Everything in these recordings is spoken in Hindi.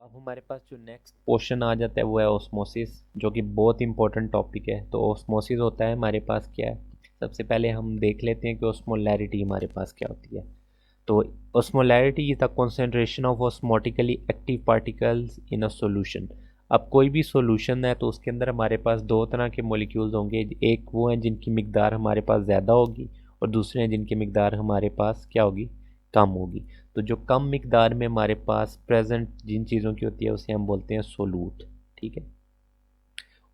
अब हमारे पास जो नेक्स्ट पोर्शन आ जाता है वो है ऑस्मोसिस, जो कि बहुत इंपॉर्टेंट टॉपिक है। तो ऑस्मोसिस होता है हमारे पास क्या है, सबसे पहले हम देख लेते हैं कि ऑस्मोलैरिटी हमारे पास क्या होती है। तो osmolarity is the concentration of osmotically active particles in a solution. अब कोई भी सॉल्यूशन है तो उसके अंदर हमारे पास दो तरह के मॉलिक्यूल्स होंगे, एक वो हैं जिनकी मिकदार हमारे पास ज़्यादा होगी और दूसरे हैं जिनकी मिकदार हमारे पास क्या होगी, कम होगी। तो जो कम मिकदार में हमारे पास प्रेजेंट जिन चीज़ों की होती है उसे हम बोलते हैं सोलूट, ठीक है।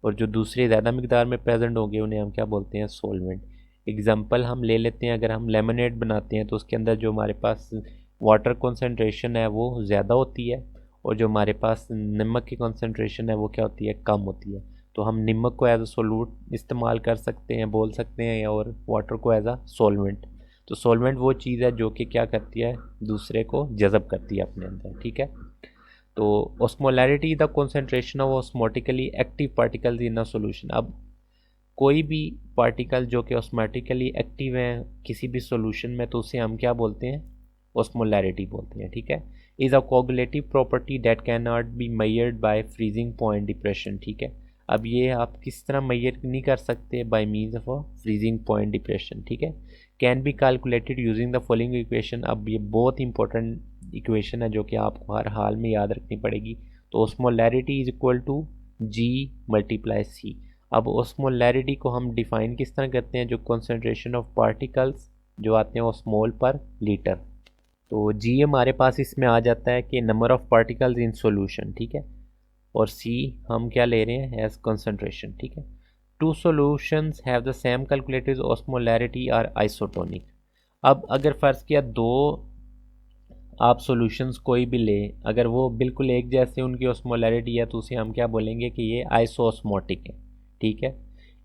और जो दूसरे ज़्यादा मिकदार में प्रेजेंट होंगे उन्हें हम क्या बोलते हैं, सोलवेंट। एग्जाम्पल हम ले लेते हैं, अगर हम लेमनेड बनाते हैं तो उसके अंदर जो हमारे पास वाटर कॉन्सेंट्रेशन है वो ज़्यादा होती है और जो हमारे पास नमक की कॉन्सेंट्रेशन है वो क्या होती है, कम होती है। तो हम नमक को एज अ सोलूट इस्तेमाल कर सकते हैं, बोल सकते हैं, और वाटर को एज अ सोलवेंट। तो सोलवेंट वो चीज़ है जो कि क्या करती है, दूसरे को जज़ब करती है अपने अंदर, ठीक है। तो osmolarity the concentration of osmotically active particles in a solution. अब कोई भी पार्टिकल जो कि ऑस्मोटिकली एक्टिव है किसी भी सॉल्यूशन में तो उसे हम क्या बोलते हैं, ऑस्मोलैरिटी बोलते हैं, ठीक है। Is a coagulative property that can not be measured by freezing point depression, ठीक है। अब ये आप किस तरह मेजर नहीं कर सकते, bye means of a freezing point depression, ठीक है। Can be calculated using the following equation. अब ये बहुत इंपॉर्टेंट इक्वेशन है जो कि आपको हर हाल में याद रखनी पड़ेगी। तो osmolarity is equal to G multiply C. अब ऑस्मोलैरिटी को हम डिफाइन किस तरह करते हैं, जो कॉन्सेंट्रेशन ऑफ पार्टिकल्स जो आते हैं ऑस्मोल पर लीटर। तो जी हमारे पास इसमें आ जाता है कि number of particles in solution, ठीक है। और सी हम क्या ले रहे हैं, एज कंसंट्रेशन, ठीक है। Two solutions have the same calculated osmolarity are isotonic. अब अगर फ़र्ज़ किया दो आप सॉल्यूशंस कोई भी लें, अगर वो बिल्कुल एक जैसे उनकी ऑस्मोलैरिटी है तो उसे हम क्या बोलेंगे कि ये आइसोस्मोटिक है, ठीक है।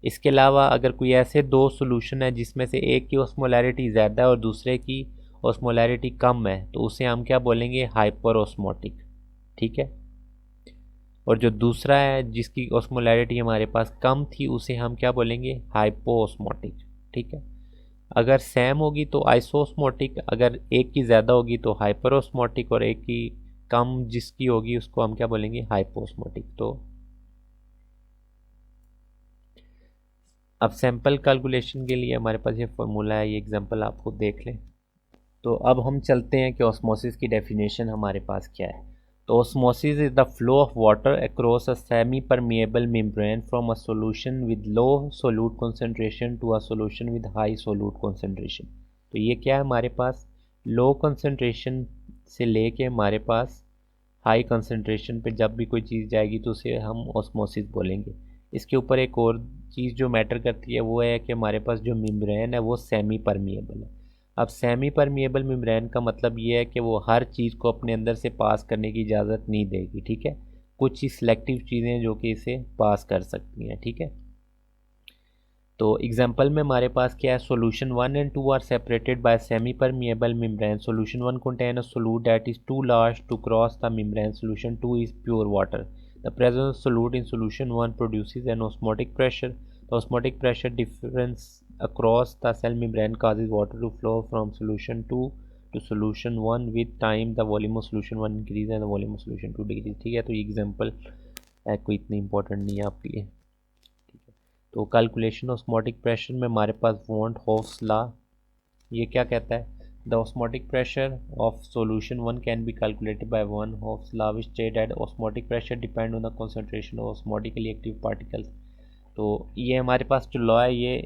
इसके अलावा अगर कोई ऐसे दो सॉल्यूशन है जिसमें से एक की ऑस्मोलैरिटी ज़्यादा है और दूसरे की ऑस्मोलैरिटी कम है तो उसे हम क्या बोलेंगे, हाइपर ऑस्मोटिक, ठीक है। और जो दूसरा है जिसकी ऑस्मोलैरिटी हमारे पास कम थी उसे हम क्या बोलेंगे, हाइपोऑस्मोटिक, ठीक है। अगर सेम होगी तो आइसोस्मोटिक, अगर एक की ज़्यादा होगी तो हाइपरोस्मोटिक, और एक की कम जिसकी होगी उसको हम क्या बोलेंगे, हाइपोस्मोटिक। तो अब सैंपल कैलकुलेशन के लिए हमारे पास ये फॉर्मूला है, ये एग्जांपल आपको देख लें। तो अब हम चलते हैं कि ऑस्मोसिस की डेफिनेशन हमारे पास क्या है। तो osmosis is the flow of water across a semi permeable membrane from a solution with low solute concentration to a solution with high solute concentration. तो ये क्या है हमारे पास, लो कंसंट्रेशन से लेके हमारे पास हाई कंसंट्रेशन पे जब भी कोई चीज़ जाएगी तो उसे हम ऑस्मोसिस बोलेंगे। इसके ऊपर एक और चीज़ जो मैटर करती है वो है कि हमारे पास जो मेम्ब्रेन है वो सेमी परमिएबल है। अब सेमी परमिएबल मेम्ब्रेन का मतलब ये है कि वो हर चीज़ को अपने अंदर से पास करने की इजाज़त नहीं देगी, ठीक है। कुछ ही सिलेक्टिव चीज़ें जो कि इसे पास कर सकती हैं, ठीक है। तो एग्जाम्पल में हमारे पास क्या है, solution 1 and 2 are separated by semi permeable membrane. Solution 1 contain a solute that is too large to cross the membrane. Solution 2 is pure water. The presence of solute in solution 1 produces an osmotic pressure. The osmotic pressure difference across the cell membrane causes water to flow from solution 2 to solution 1. With time the volume of solution 1 increase and the volume of solution 2 decrease, ठीक है। तो ये एग्जाम्पल है, कोई इतनी इंपॉर्टेंट नहीं है आपके लिए। तो कैलकुलेशन ऑस्मोटिक प्रेशर में हमारे पास वॉन्ट हॉफ्स लॉ, ये क्या कहता है, the osmotic pressure of solution 1 can be calculated by van Hoff's law which state that osmotic pressure depend on the concentration of osmotically active particles. तो ये हमारे पास जो लॉ है ये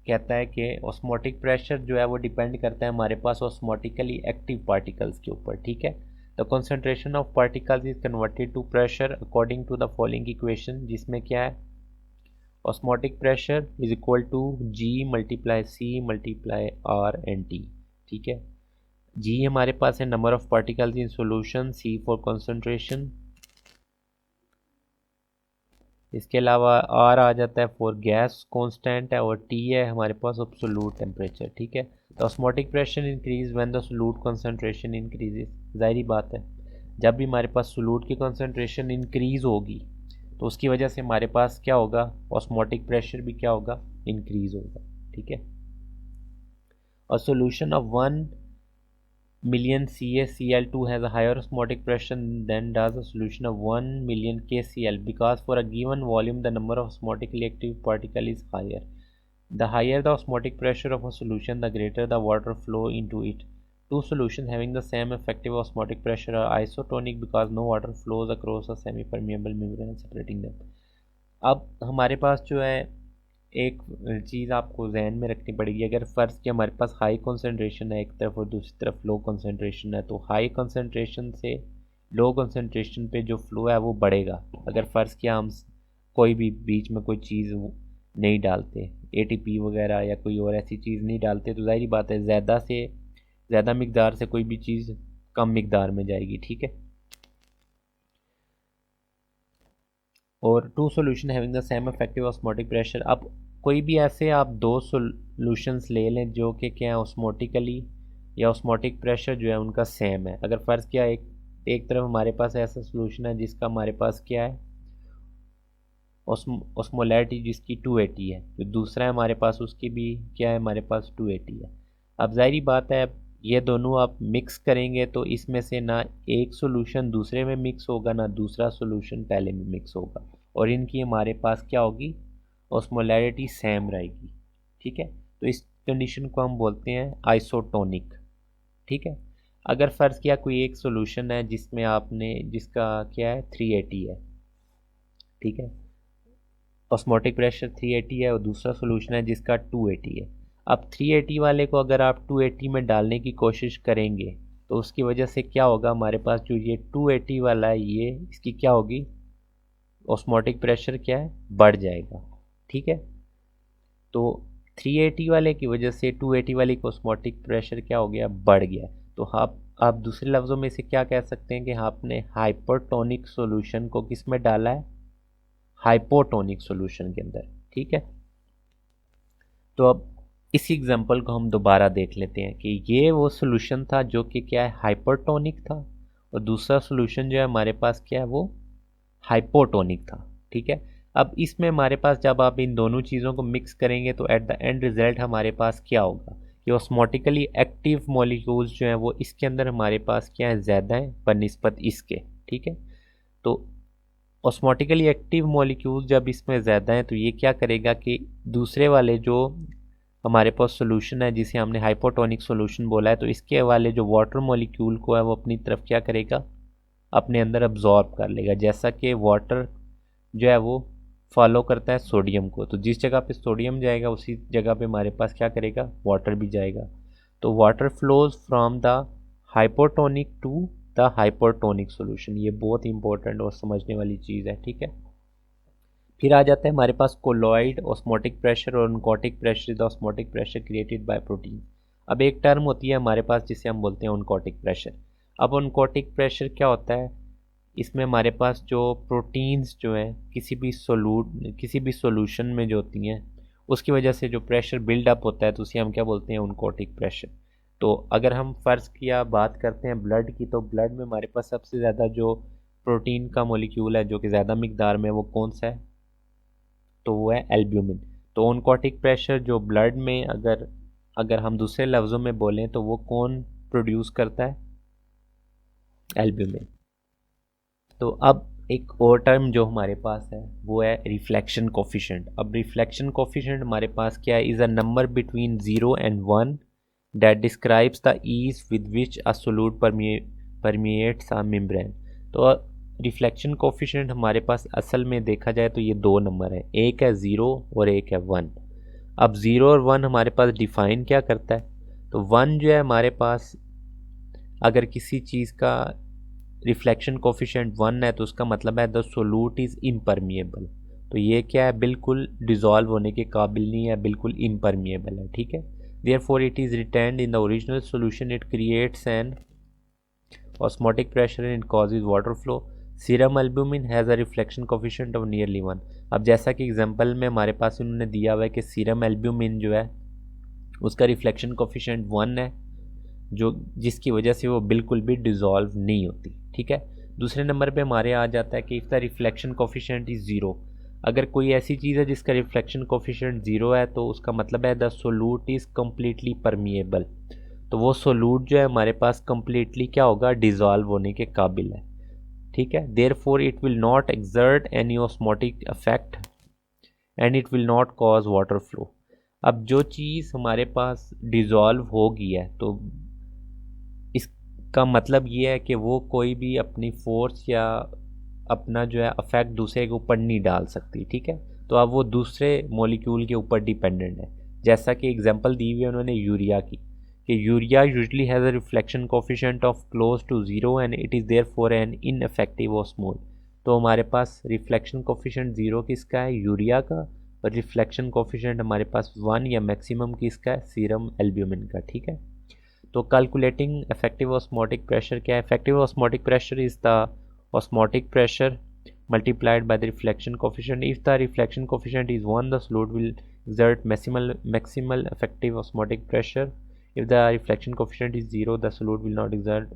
कहता है कि ऑस्मोटिक प्रेशर जो है वो डिपेंड करता है हमारे पास ऑस्मोटिकली एक्टिव पार्टिकल्स के ऊपर, ठीक है। The concentration of particles is converted to pressure according to the following equation, जिसमें क्या है, osmotic pressure is equal to G multiply C multiply R N T, ठीक है। जी हमारे पास है number of particles in solution, C for concentration, इसके अलावा आर आ जाता है फॉर गैस कांस्टेंट है, और टी है हमारे पास एब्सोल्यूट टेम्परेचर, ठीक है। तो osmotic pressure increase when the solute concentration increases. जाहिर बात है जब भी हमारे पास सोल्यूट की कंसंट्रेशन इंक्रीज होगी तो उसकी वजह से हमारे पास क्या होगा, ऑस्मोटिक प्रेशर भी क्या होगा, इंक्रीज होगा, ठीक है। A solution of one million CaCl2 has a higher osmotic pressure than does a solution of 1 million KCl, because for a given volume the number of osmotically active particles is higher. The higher the osmotic pressure of a solution, the greater the water flow into it. Two solutions having the same effective osmotic pressure are isotonic because no water flows across a semi-permeable membrane separating them. अब हमारे पास जो है एक चीज़ आपको जहन में रखनी पड़ेगी, अगर फ़र्ज़ कि हमारे पास हाई कंसंट्रेशन है एक तरफ और दूसरी तरफ लो कंसंट्रेशन है, तो हाई कंसंट्रेशन से लो कंसंट्रेशन पे जो फ्लो है वो बढ़ेगा। अगर फ़र्ज़ किया हम कोई भी बीच में कोई चीज़ नहीं डालते, एटीपी वगैरह या कोई और ऐसी चीज़ नहीं डालते, तो ज़ाहिर बात है ज़्यादा से ज़्यादा मिकदार से कोई भी चीज़ कम मिकदार में जाएगी, ठीक है। और two solution having the same effective osmotic pressure, अब कोई भी ऐसे आप दो सोल्यूशंस ले लें जो कि क्या है ऑस्मोटिकली या ऑस्मोटिक प्रेशर जो है उनका सेम है। अगर फ़र्ज़ किया एक तरफ हमारे पास ऐसा सोल्यूशन है जिसका हमारे पास क्या है ऑस्मोलैरिटी जिसकी 280 है, जो दूसरा है हमारे पास उसकी भी क्या है हमारे पास 280 है। अब ज़ाहिरी बात है ये दोनों आप मिक्स करेंगे तो इसमें से ना एक सोल्यूशन दूसरे में मिक्स होगा ना दूसरा सोल्यूशन पहले में मिक्स होगा, और इनकी हमारे पास क्या होगी ऑस्मोलैरिटी सेम रहेगी, ठीक है। तो इस कंडीशन को हम बोलते हैं आइसोटोनिक, ठीक है। अगर फ़र्ज़ किया कोई एक सोल्यूशन है जिसमें आपने जिसका क्या है 380 है, ठीक है, ऑस्मोटिक प्रेशर 380 है, और दूसरा सोल्यूशन है जिसका 280 है। अब 380 वाले को अगर आप 280 में डालने की कोशिश करेंगे तो उसकी वजह से क्या होगा, हमारे पास जो ये 280 वाला है ये इसकी क्या होगी ऑस्मोटिक प्रेशर क्या है बढ़ जाएगा, ठीक है। तो 380 वाले की वजह से 280 वाले का ऑस्मोटिक प्रेशर क्या हो गया बढ़ गया। तो आप दूसरे लफ्ज़ों में से क्या कह सकते हैं कि आपने हाइपरटोनिक सॉल्यूशन को किस में डाला है हाइपोटोनिक सॉल्यूशन के अंदर, ठीक है। तो अब इसी एग्जांपल को हम दोबारा देख लेते हैं कि ये वो सॉल्यूशन था जो कि क्या है हाइपरटोनिक था, और दूसरा सॉल्यूशन जो है हमारे पास क्या है वो हाइपोटोनिक था, ठीक है। अब इसमें हमारे पास जब आप इन दोनों चीज़ों को मिक्स करेंगे तो एट द एंड रिजल्ट हमारे पास क्या होगा कि ऑस्मोटिकली एक्टिव मॉलिक्यूल्स जो हैं वो इसके अंदर हमारे पास क्या है ज़्यादा है बनिस्बत इसके, ठीक है। तो ऑस्मोटिकली एक्टिव मॉलिक्यूल जब इसमें ज़्यादा हैं तो ये क्या करेगा कि दूसरे वाले जो हमारे पास सॉल्यूशन है जिसे हमने हाइपोटोनिक सॉल्यूशन बोला है, तो इसके वाले जो वाटर मॉलिक्यूल को है वो अपनी तरफ क्या करेगा अपने अंदर अब्जॉर्ब कर लेगा, जैसा कि वाटर जो है वो फॉलो करता है सोडियम को, तो जिस जगह पे सोडियम जाएगा उसी जगह पे हमारे पास क्या करेगा वाटर भी जाएगा। तो water flows from the hypotonic to the hypertonic solution, ये बहुत इंपॉर्टेंट और समझने वाली चीज़ है, ठीक है। फिर आ जाता है हमारे पास कोलॉइड ऑस्मोटिक प्रेशर और oncotic pressure the osmotic pressure created by protein. अब एक टर्म होती है हमारे पास जिसे हम बोलते हैं ऑनकोटिक प्रेशर। अब ऑनकोटिक प्रेशर क्या होता है, इसमें हमारे पास जो प्रोटीन्स जो हैं किसी भी सॉल्यूशन में जो होती हैं उसकी वजह से जो प्रेशर बिल्डअप होता है तो उसे हम क्या बोलते हैं ऑनकोटिक प्रेशर। तो अगर हम फ़र्ज़ किया बात करते हैं ब्लड की, तो ब्लड में हमारे पास सबसे ज़्यादा जो प्रोटीन का मॉलिक्यूल है जो कि ज़्यादा मिकदार में वो कौन सा है, तो वो है एल्ब्यूमिन। तो ऑनकोटिक प्रेशर जो ब्लड में अगर हम दूसरे लफ्ज़ों में बोलें तो वो कौन प्रोड्यूस करता है एल्ब्यूमिन। तो अब एक और टर्म जो हमारे पास है वो है रिफ्लेक्शन कोफिशिएंट। अब रिफ्लेक्शन कोफिशिएंट हमारे पास क्या है, is a number between 0 and 1 that describes the ease with which a solute permeates a membrane. तो रिफ्लेक्शन कोफिशिएंट हमारे पास असल में देखा जाए तो ये दो नंबर है, एक है 0 और एक है 1। अब 0 और 1 हमारे पास डिफ़ाइन क्या करता है, तो 1 जो है हमारे पास अगर किसी चीज़ का रिफ्लेक्शन कोफिशिएंट 1 है तो उसका मतलब है द सोल्यूट इज़ इम्परमिएबल। तो ये क्या है बिल्कुल डिज़ोल्व होने के काबिल नहीं है, बिल्कुल इम्परमिएबल है, ठीक है। Therefore it is retained in the original solution, it creates an osmotic pressure and causes water flow. Serum albumin has a reflection coefficient of nearly 1। अब जैसा कि एग्जांपल में हमारे पास इन्होंने दिया हुआ है कि सीरम एल्ब्यूमिन जो है उसका रिफ्लेक्शन कोफिशिएंट 1 है, जो जिसकी वजह से वो बिल्कुल भी डिज़ोल्व नहीं होती, ठीक है। दूसरे नंबर पे हमारे आ जाता है कि if the reflection coefficient is 0। अगर कोई ऐसी चीज़ है जिसका रिफ्लेक्शन कोफिशिएंट 0 है तो उसका मतलब है the solute is completely permeable. तो वो सोलूट जो है हमारे पास कम्प्लीटली क्या होगा, डिज़ोल्व होने के काबिल है। ठीक है, therefore it will not exert any osmotic effect and it will not cause water flow. अब जो चीज़ हमारे पास डिज़ोल्व होगी है तो इसका मतलब ये है कि वो कोई भी अपनी फोर्स या अपना जो है अफेक्ट दूसरे के ऊपर नहीं डाल सकती। ठीक है, तो अब वो दूसरे मॉलिक्यूल के ऊपर डिपेंडेंट है। जैसा कि एग्जांपल दी हुई है उन्होंने यूरिया की, कि urea usually has a reflection coefficient of close to zero and it is therefore an ineffective osmole. तो हमारे पास रिफ्लेक्शन कोफिशिएंट ज़ीरो किसका है, यूरिया का, और रिफ्लेक्शन कोफिशिएंट हमारे पास 1 या मैक्सिमम किसका है, सीरम एल्ब्यूमिन का। ठीक है, तो कैलकुलेटिंग इफेक्टिव ऑस्मोटिक प्रेशर क्या है, effective osmotic pressure is the osmotic pressure multiplied by the reflection coefficient. If the reflection coefficient is 1, the solute will exert maximal effective osmotic pressure. If the reflection coefficient is 0, the solute will not exert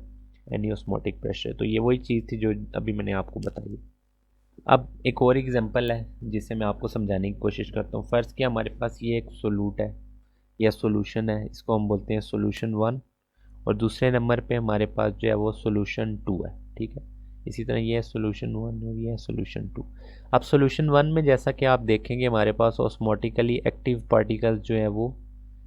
any osmotic pressure. तो ये वही चीज़ थी जो अभी मैंने आपको बताई। अब एक और एग्जांपल है जिसे मैं आपको समझाने की कोशिश करता हूँ। फ़र्ज़ किया हमारे पास ये एक सोलूट है या सोल्यूशन है, इसको हम बोलते हैं सोल्यूशन 1, और दूसरे नंबर पे हमारे पास जो है वो सोल्यूशन 2 है। ठीक है, इसी तरह ये है सोल्यूशन 1 और ये है सोल्यूशन 2। अब सोल्यूशन 1 में जैसा कि आप देखेंगे हमारे पास ऑस्मोटिकली एक्टिव पार्टिकल्स जो है वो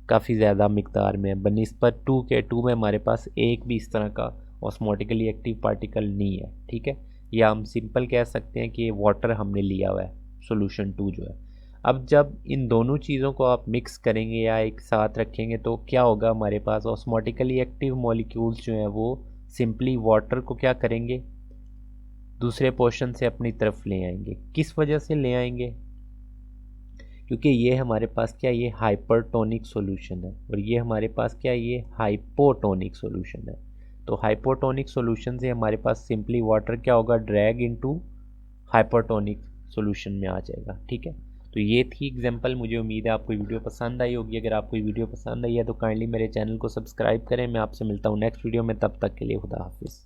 काफ़ी ज़्यादा मिकदार में है बनिस्बत 2 के। 2 में हमारे पास एक भी इस तरह का ऑस्मोटिकली एक्टिव पार्टिकल नहीं है। ठीक है, या हम सिंपल कह सकते हैं कि ये वाटर हमने लिया हुआ है सोल्यूशन 2 जो है। अब जब इन दोनों चीज़ों को आप मिक्स करेंगे या एक साथ रखेंगे तो क्या होगा, हमारे पास ऑस्मोटिकली एक्टिव मॉलिक्यूल्स जो हैं वो सिंपली वाटर को क्या करेंगे, दूसरे पोर्शन से अपनी तरफ ले आएंगे। किस वजह से ले आएंगे, क्योंकि ये हमारे पास क्या, ये हाइपरटोनिक सॉल्यूशन है, और ये हमारे पास क्या, ये हाइपोटोनिक सॉल्यूशन है। तो हाइपोटोनिक सॉल्यूशन से हमारे पास सिंपली वाटर क्या होगा, ड्रैग इनटू हाइपरटोनिक सॉल्यूशन में आ जाएगा। ठीक है, तो ये थी एग्जांपल। मुझे उम्मीद है आपको वीडियो पसंद आई होगी। अगर आपको वीडियो पसंद आई है तो काइंडली मेरे चैनल को सब्सक्राइब करें। मैं आपसे मिलता हूँ नेक्स्ट वीडियो में, तब तक के लिए खुदा हाफिज़।